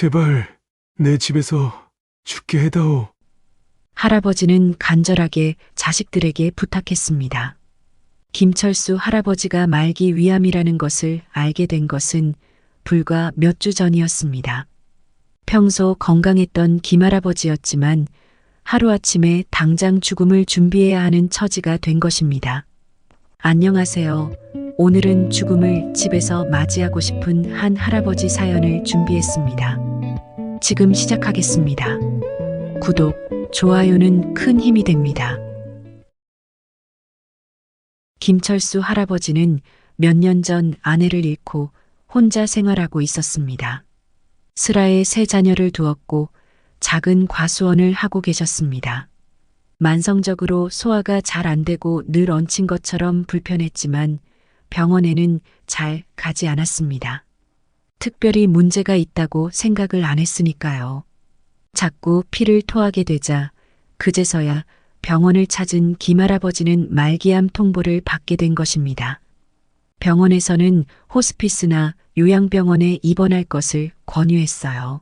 제발 내 집에서 죽게 해다오. 할아버지는 간절하게 자식들에게 부탁했습니다. 김철수 할아버지가 말기 위암이라는 것을 알게 된 것은 불과 몇 주 전이었습니다. 평소 건강했던 김할아버지였지만 하루아침에 당장 죽음을 준비해야 하는 처지가 된 것입니다. 안녕하세요. 오늘은 죽음을 집에서 맞이하고 싶은 한 할아버지 사연을 준비했습니다. 지금 시작하겠습니다. 구독, 좋아요는 큰 힘이 됩니다. 김철수 할아버지는 몇 년 전 아내를 잃고 혼자 생활하고 있었습니다. 슬하에 세 자녀를 두었고 작은 과수원을 하고 계셨습니다. 만성적으로 소화가 잘 안 되고 늘 얹힌 것처럼 불편했지만 병원에는 잘 가지 않았습니다. 특별히 문제가 있다고 생각을 안 했으니까요. 자꾸 피를 토하게 되자 그제서야 병원을 찾은 김할아버지는 말기암 통보를 받게 된 것입니다. 병원에서는 호스피스나 요양병원에 입원할 것을 권유했어요.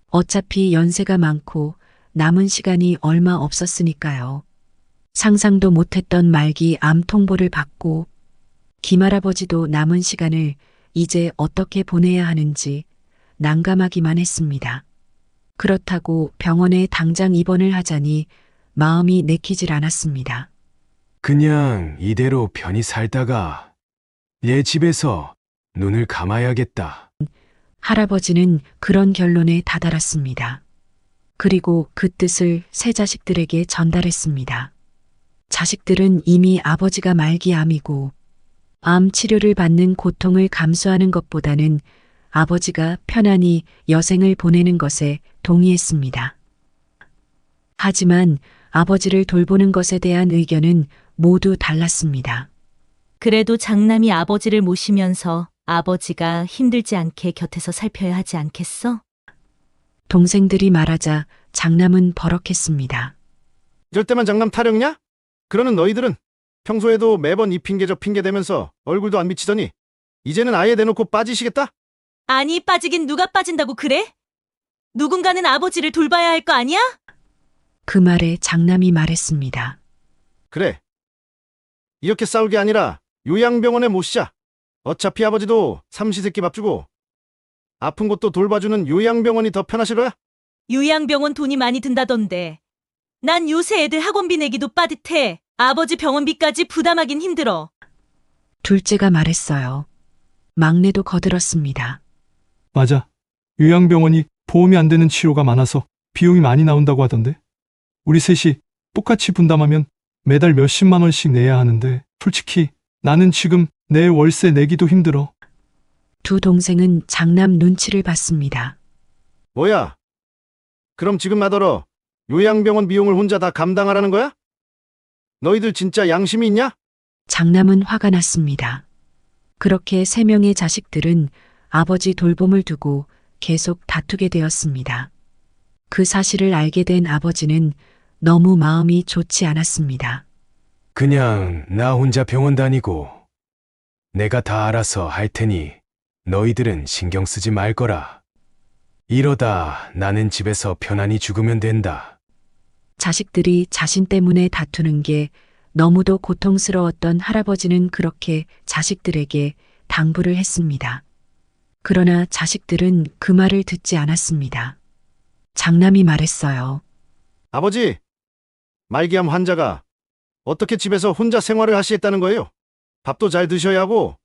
어차피 연세가 많고 남은 시간이 얼마 없었으니까요. 상상도 못했던 말기 암 통보를 받고 김할아버지도 남은 시간을 이제 어떻게 보내야 하는지 난감하기만 했습니다. 그렇다고 병원에 당장 입원을 하자니 마음이 내키질 않았습니다. 그냥 이대로 편히 살다가 내 집에서 눈을 감아야겠다. 할아버지는 그런 결론에 다다랐습니다. 그리고 그 뜻을 세 자식들에게 전달했습니다. 자식들은 이미 아버지가 말기암이고 암 치료를 받는 고통을 감수하는 것보다는 아버지가 편안히 여생을 보내는 것에 동의했습니다. 하지만 아버지를 돌보는 것에 대한 의견은 모두 달랐습니다. 그래도 장남이 아버지를 모시면서 아버지가 힘들지 않게 곁에서 살펴야 하지 않겠어? 동생들이 말하자 장남은 버럭했습니다. 이럴 때만 장남 타령냐? 그러는 너희들은 평소에도 매번 이 핑계 저 핑계 대면서 얼굴도 안 비치더니 이제는 아예 대놓고 빠지시겠다? 아니, 빠지긴 누가 빠진다고 그래? 누군가는 아버지를 돌봐야 할 거 아니야? 그 말에 장남이 말했습니다. 그래. 이렇게 싸울 게 아니라 요양병원에 모시자. 어차피 아버지도 삼시세끼 밥 주고 아픈 곳도 돌봐주는 요양병원이 더 편하실 거야? 요양병원 돈이 많이 든다던데. 난 요새 애들 학원비 내기도 빠듯해. 아버지 병원비까지 부담하긴 힘들어. 둘째가 말했어요. 막내도 거들었습니다. 맞아. 요양병원이 보험이 안 되는 치료가 많아서 비용이 많이 나온다고 하던데. 우리 셋이 똑같이 분담하면 매달 몇십만 원씩 내야 하는데 솔직히 나는 지금 내 월세 내기도 힘들어. 두 동생은 장남 눈치를 봤습니다. 뭐야? 그럼 지금 마더러 요양병원 비용을 혼자 다 감당하라는 거야? 너희들 진짜 양심이 있냐? 장남은 화가 났습니다. 그렇게 세 명의 자식들은 아버지 돌봄을 두고 계속 다투게 되었습니다. 그 사실을 알게 된 아버지는 너무 마음이 좋지 않았습니다. 그냥 나 혼자 병원 다니고 내가 다 알아서 할 테니 너희들은 신경 쓰지 말 거라. 이러다 나는 집에서 편안히 죽으면 된다. 자식들이 자신 때문에 다투는 게 너무도 고통스러웠던 할아버지는 그렇게 자식들에게 당부를 했습니다. 그러나 자식들은 그 말을 듣지 않았습니다. 장남이 말했어요. 아버지, 말기암 환자가 어떻게 집에서 혼자 생활을 하시겠다는 거예요? 밥도 잘 드셔야 하고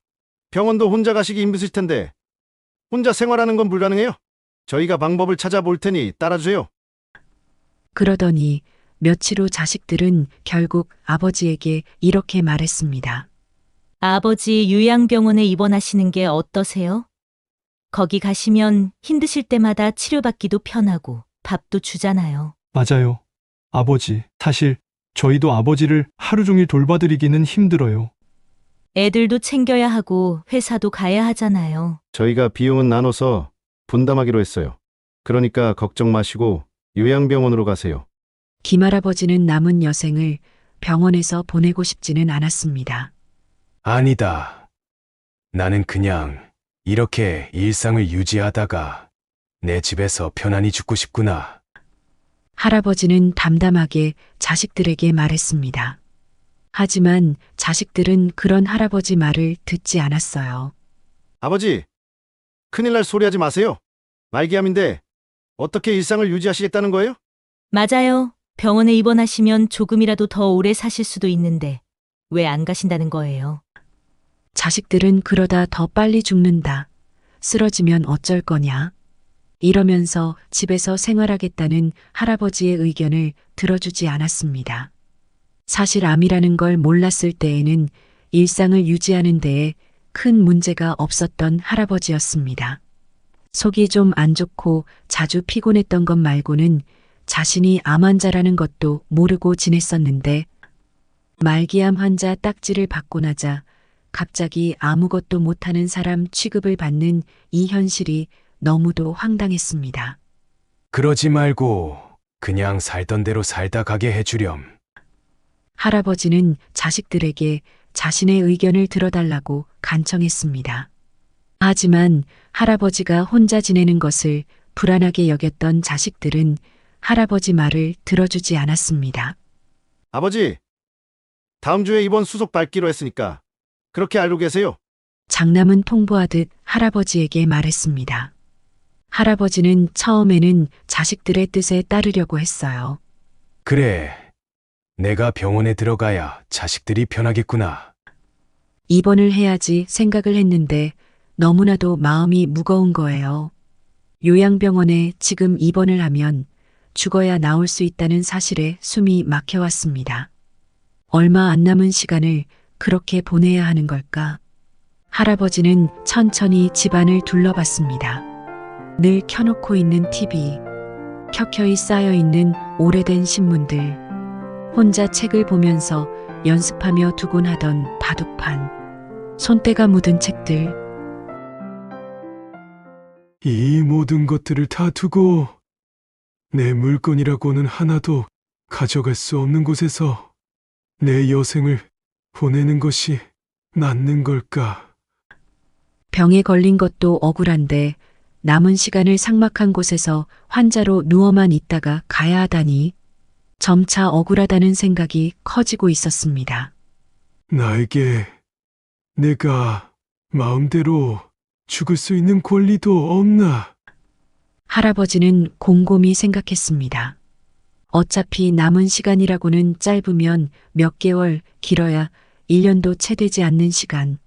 병원도 혼자 가시기 힘드실 텐데 혼자 생활하는 건 불가능해요. 저희가 방법을 찾아볼 테니 따라주세요. 그러더니 며칠 후 자식들은 결국 아버지에게 이렇게 말했습니다. 아버지 요양병원에 입원하시는 게 어떠세요? 거기 가시면 힘드실 때마다 치료받기도 편하고 밥도 주잖아요. 맞아요. 아버지, 사실 저희도 아버지를 하루 종일 돌봐드리기는 힘들어요. 애들도 챙겨야 하고 회사도 가야 하잖아요. 저희가 비용은 나눠서 분담하기로 했어요. 그러니까 걱정 마시고 요양병원으로 가세요. 김할아버지는 남은 여생을 병원에서 보내고 싶지는 않았습니다. 아니다. 나는 그냥 이렇게 일상을 유지하다가 내 집에서 편안히 죽고 싶구나. 할아버지는 담담하게 자식들에게 말했습니다. 하지만 자식들은 그런 할아버지 말을 듣지 않았어요. 아버지, 큰일 날 소리 하지 마세요. 말기암인데 어떻게 일상을 유지하시겠다는 거예요? 맞아요. 병원에 입원하시면 조금이라도 더 오래 사실 수도 있는데 왜 안 가신다는 거예요? 자식들은 그러다 더 빨리 죽는다. 쓰러지면 어쩔 거냐? 이러면서 집에서 생활하겠다는 할아버지의 의견을 들어주지 않았습니다. 사실 암이라는 걸 몰랐을 때에는 일상을 유지하는 데에 큰 문제가 없었던 할아버지였습니다. 속이 좀 안 좋고 자주 피곤했던 것 말고는 자신이 암 환자라는 것도 모르고 지냈었는데 말기암 환자 딱지를 받고 나자 갑자기 아무것도 못하는 사람 취급을 받는 이 현실이 너무도 황당했습니다. 그러지 말고 그냥 살던 대로 살다 가게 해주렴. 할아버지는 자식들에게 자신의 의견을 들어달라고 간청했습니다. 하지만 할아버지가 혼자 지내는 것을 불안하게 여겼던 자식들은 할아버지 말을 들어주지 않았습니다. 아버지, 다음 주에 입원 수속 밟기로 했으니까 그렇게 알고 계세요. 장남은 통보하듯 할아버지에게 말했습니다. 할아버지는 처음에는 자식들의 뜻에 따르려고 했어요. 그래, 내가 병원에 들어가야 자식들이 편하겠구나. 입원을 해야지 생각을 했는데 너무나도 마음이 무거운 거예요. 요양병원에 지금 입원을 하면 죽어야 나올 수 있다는 사실에 숨이 막혀왔습니다. 얼마 안 남은 시간을 그렇게 보내야 하는 걸까? 할아버지는 천천히 집안을 둘러봤습니다. 늘 켜놓고 있는 TV, 켜켜이 쌓여있는 오래된 신문들, 혼자 책을 보면서 연습하며 두곤 하던 바둑판, 손때가 묻은 책들. 이 모든 것들을 다 두고 내 물건이라고는 하나도 가져갈 수 없는 곳에서 내 여생을 보내는 것이 낫는 걸까? 병에 걸린 것도 억울한데 남은 시간을 삭막한 곳에서 환자로 누워만 있다가 가야 하다니 점차 억울하다는 생각이 커지고 있었습니다. 나에게 내가 마음대로 죽을 수 있는 권리도 없나? 할아버지는 곰곰이 생각했습니다. 어차피 남은 시간이라고는 짧으면 몇 개월, 길어야 1년도 채 되지 않는 시간.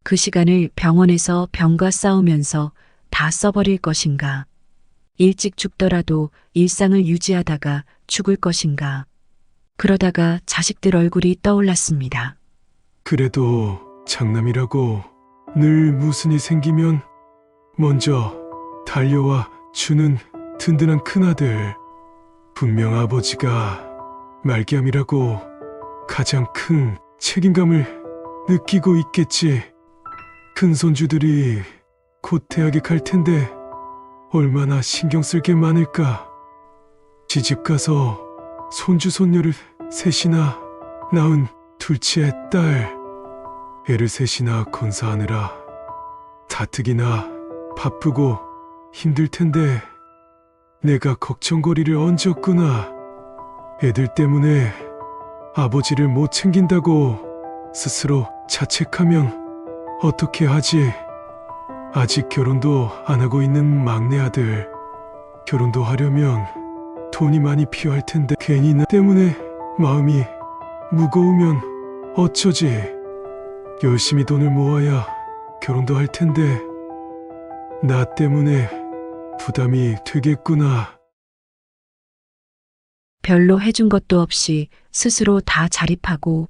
그 시간을 병원에서 병과 싸우면서 다 써버릴 것인가? 일찍 죽더라도 일상을 유지하다가 죽을 것인가? 그러다가 자식들 얼굴이 떠올랐습니다. 그래도 장남이라고 늘 무슨 일 생기면 먼저 달려와 주는 든든한 큰아들. 분명 아버지가 말기암이라고 가장 큰 책임감을 느끼고 있겠지. 큰 손주들이 곧 대학에 갈 텐데 얼마나 신경 쓸 게 많을까. 시집 가서 손주 손녀를 셋이나 낳은 둘째 딸. 애를 셋이나 건사하느라 가뜩이나 바쁘고 힘들 텐데 내가 걱정거리를 얹었구나. 애들 때문에 아버지를 못 챙긴다고 스스로 자책하면 어떻게 하지? 아직 결혼도 안 하고 있는 막내 아들. 결혼도 하려면 돈이 많이 필요할 텐데 괜히 나 때문에 마음이 무거우면 어쩌지? 열심히 돈을 모아야 결혼도 할 텐데 나 때문에 부담이 되겠구나. 별로 해준 것도 없이 스스로 다 자립하고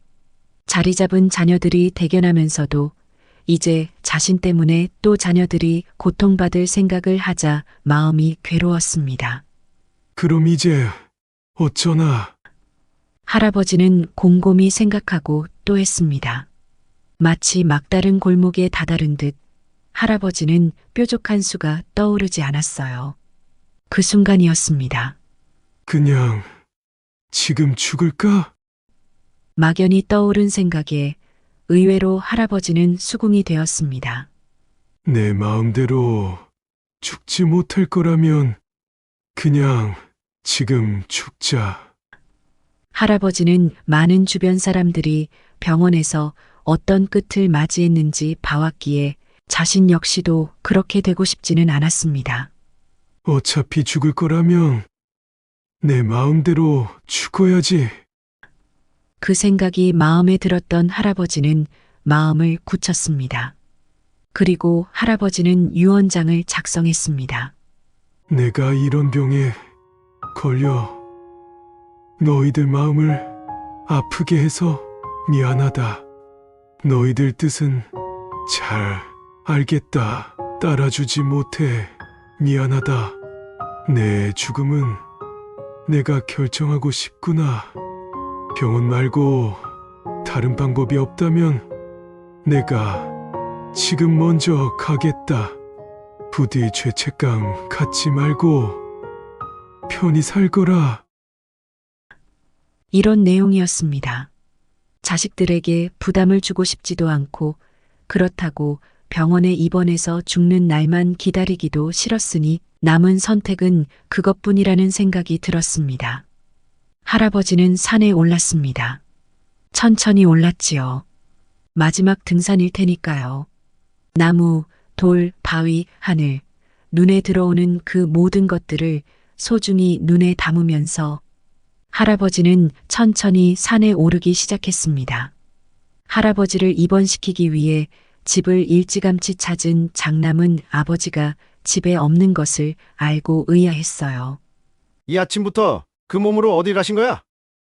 자리 잡은 자녀들이 대견하면서도 이제 자신 때문에 또 자녀들이 고통받을 생각을 하자 마음이 괴로웠습니다. 그럼 이제 어쩌나? 할아버지는 곰곰이 생각하고 또 했습니다. 마치 막다른 골목에 다다른 듯 할아버지는 뾰족한 수가 떠오르지 않았어요. 그 순간이었습니다. 그냥 지금 죽을까? 막연히 떠오른 생각에 의외로 할아버지는 수긍이 되었습니다. 내 마음대로 죽지 못할 거라면 그냥 지금 죽자. 할아버지는 많은 주변 사람들이 병원에서 어떤 끝을 맞이했는지 봐왔기에 자신 역시도 그렇게 되고 싶지는 않았습니다. 어차피 죽을 거라면 내 마음대로 죽어야지. 그 생각이 마음에 들었던 할아버지는 마음을 굳혔습니다. 그리고 할아버지는 유언장을 작성했습니다. 내가 이런 병에 걸려 너희들 마음을 아프게 해서 미안하다. 너희들 뜻은 잘 알겠다. 따라주지 못해 미안하다. 내 죽음은 내가 결정하고 싶구나. 병원 말고 다른 방법이 없다면 내가 지금 먼저 가겠다. 부디 죄책감 갖지 말고 편히 살거라. 이런 내용이었습니다. 자식들에게 부담을 주고 싶지도 않고 그렇다고 병원에 입원해서 죽는 날만 기다리기도 싫었으니 남은 선택은 그것뿐이라는 생각이 들었습니다. 할아버지는 산에 올랐습니다. 천천히 올랐지요. 마지막 등산일 테니까요. 나무, 돌, 바위, 하늘, 눈에 들어오는 그 모든 것들을 소중히 눈에 담으면서 할아버지는 천천히 산에 오르기 시작했습니다. 할아버지를 입원시키기 위해 집을 일찌감치 찾은 장남은 아버지가 집에 없는 것을 알고 의아했어요. 이 아침부터 그 몸으로 어디 가신 거야?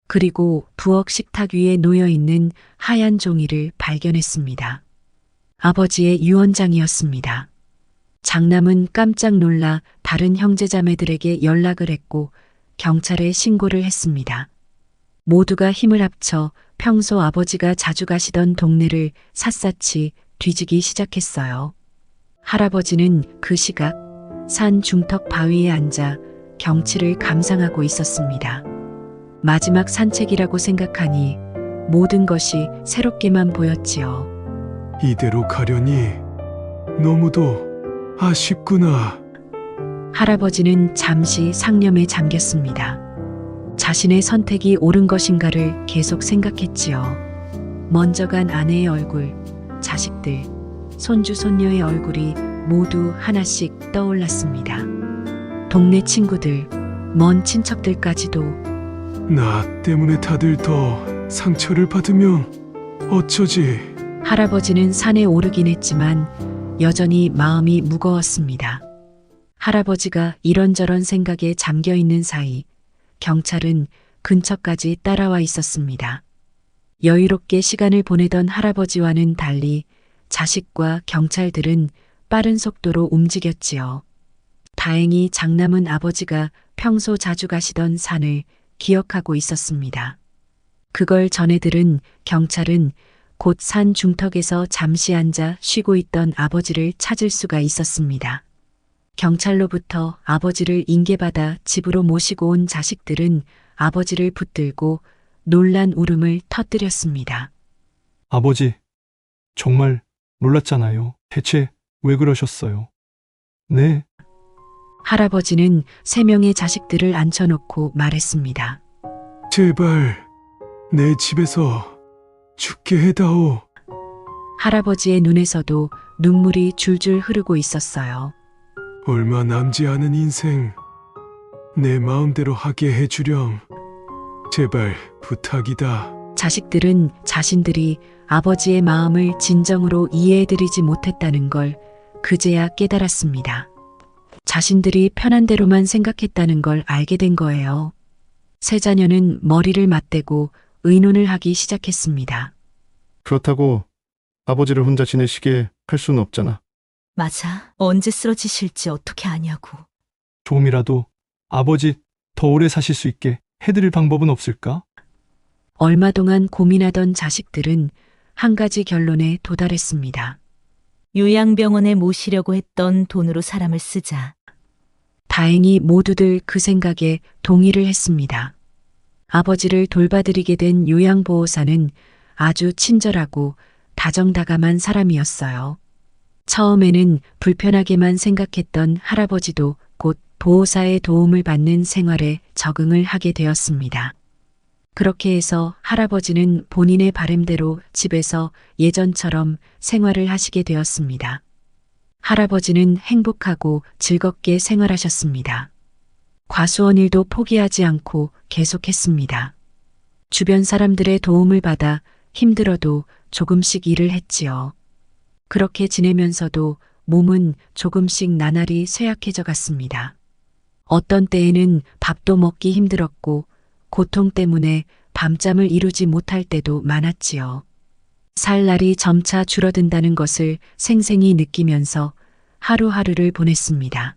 그리고 부엌 식탁 위에 놓여 있는 하얀 종이를 발견했습니다. 아버지의 유언장이었습니다. 장남은 깜짝 놀라 다른 형제자매들에게 연락을 했고 경찰에 신고를 했습니다. 모두가 힘을 합쳐 평소 아버지가 자주 가시던 동네를 샅샅이 뒤지기 시작했어요. 할아버지는 그 시각 산 중턱 바위에 앉아 경치를 감상하고 있었습니다. 마지막 산책이라고 생각하니 모든 것이 새롭게만 보였지요. 이대로 가려니 너무도 아쉽구나. 할아버지는 잠시 상념에 잠겼습니다. 자신의 선택이 옳은 것인가를 계속 생각했지요. 먼저 간 아내의 얼굴, 자식들, 손주 손녀의 얼굴이 모두 하나씩 떠올랐습니다. 동네 친구들, 먼 친척들까지도. 나 때문에 다들 더 상처를 받으면 어쩌지? 할아버지는 산에 오르긴 했지만 여전히 마음이 무거웠습니다. 할아버지가 이런저런 생각에 잠겨 있는 사이 경찰은 근처까지 따라와 있었습니다. 여유롭게 시간을 보내던 할아버지와는 달리 자식과 경찰들은 빠른 속도로 움직였지요. 다행히 장남은 아버지가 평소 자주 가시던 산을 기억하고 있었습니다. 그걸 전해 들은 경찰은 곧 산 중턱에서 잠시 앉아 쉬고 있던 아버지를 찾을 수가 있었습니다. 경찰로부터 아버지를 인계받아 집으로 모시고 온 자식들은 아버지를 붙들고 놀란 울음을 터뜨렸습니다. 아버지, 정말 놀랐잖아요. 대체 왜 그러셨어요? 네, 할아버지는 3명의 자식들을 앉혀놓고 말했습니다. 제발 내 집에서 죽게 해다오. 할아버지의 눈에서도 눈물이 줄줄 흐르고 있었어요. 얼마 남지 않은 인생 내 마음대로 하게 해주렴. 제발 부탁이다. 자식들은 자신들이 아버지의 마음을 진정으로 이해해드리지 못했다는 걸 그제야 깨달았습니다. 자신들이 편한 대로만 생각했다는 걸 알게 된 거예요. 세 자녀는 머리를 맞대고 의논을 하기 시작했습니다. 그렇다고 아버지를 혼자 지내시게 할 수는 없잖아. 맞아. 언제 쓰러지실지 어떻게 아냐고. 조금이라도 아버지 더 오래 사실 수 있게 해드릴 방법은 없을까? 얼마 동안 고민하던 자식들은 한 가지 결론에 도달했습니다. 요양병원에 모시려고 했던 돈으로 사람을 쓰자. 다행히 모두들 그 생각에 동의를 했습니다. 아버지를 돌봐드리게 된 요양보호사는 아주 친절하고 다정다감한 사람이었어요. 처음에는 불편하게만 생각했던 할아버지도 곧 보호사의 도움을 받는 생활에 적응을 하게 되었습니다. 그렇게 해서 할아버지는 본인의 바램대로 집에서 예전처럼 생활을 하시게 되었습니다. 할아버지는 행복하고 즐겁게 생활하셨습니다. 과수원 일도 포기하지 않고 계속했습니다. 주변 사람들의 도움을 받아 힘들어도 조금씩 일을 했지요. 그렇게 지내면서도 몸은 조금씩 나날이 쇠약해져 갔습니다. 어떤 때에는 밥도 먹기 힘들었고 고통 때문에 밤잠을 이루지 못할 때도 많았지요. 살 날이 점차 줄어든다는 것을 생생히 느끼면서 하루하루를 보냈습니다.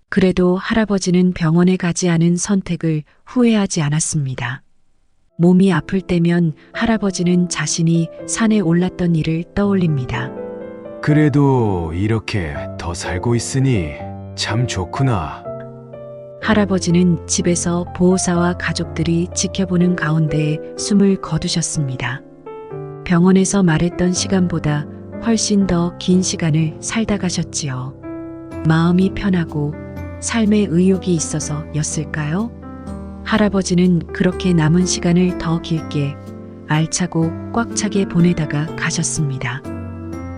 그래도 할아버지는 병원에 가지 않은 선택을 후회하지 않았습니다. 몸이 아플 때면 할아버지는 자신이 산에 올랐던 일을 떠올립니다. 그래도 이렇게 더 살고 있으니 참 좋구나. 할아버지는 집에서 보호사와 가족들이 지켜보는 가운데 숨을 거두셨습니다. 병원에서 말했던 시간보다 훨씬 더 긴 시간을 살다 가셨지요. 마음이 편하고 삶에 의욕이 있어서였을까요? 할아버지는 그렇게 남은 시간을 더 길게 알차고 꽉 차게 보내다가 가셨습니다.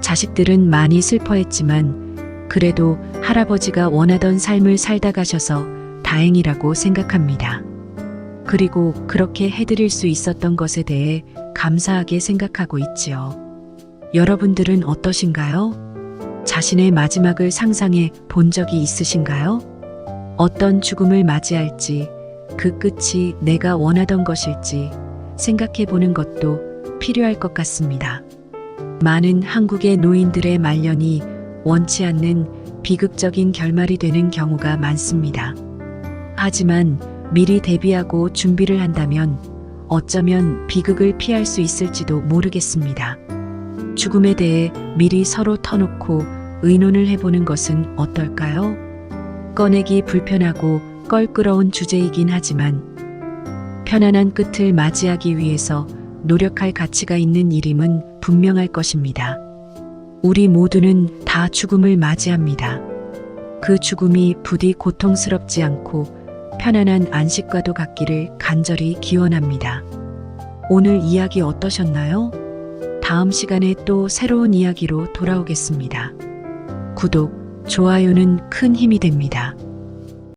자식들은 많이 슬퍼했지만 그래도 할아버지가 원하던 삶을 살다 가셔서 다행이라고 생각합니다. 그리고 그렇게 해드릴 수 있었던 것에 대해 감사하게 생각하고 있지요. 여러분들은 어떠신가요? 자신의 마지막을 상상해 본 적이 있으신가요? 어떤 죽음을 맞이할지, 그 끝이 내가 원하던 것일지 생각해 보는 것도 필요할 것 같습니다. 많은 한국의 노인들의 말년이 원치 않는 비극적인 결말이 되는 경우가 많습니다. 하지만 미리 대비하고 준비를 한다면 어쩌면 비극을 피할 수 있을지도 모르겠습니다. 죽음에 대해 미리 서로 터놓고 의논을 해보는 것은 어떨까요? 꺼내기 불편하고 껄끄러운 주제이긴 하지만 편안한 끝을 맞이하기 위해서 노력할 가치가 있는 일임은 분명할 것입니다. 우리 모두는 다 죽음을 맞이합니다. 그 죽음이 부디 고통스럽지 않고 편안한 안식과도 같기를 간절히 기원합니다. 오늘 이야기 어떠셨나요? 다음 시간에 또 새로운 이야기로 돌아오겠습니다. 구독, 좋아요는 큰 힘이 됩니다.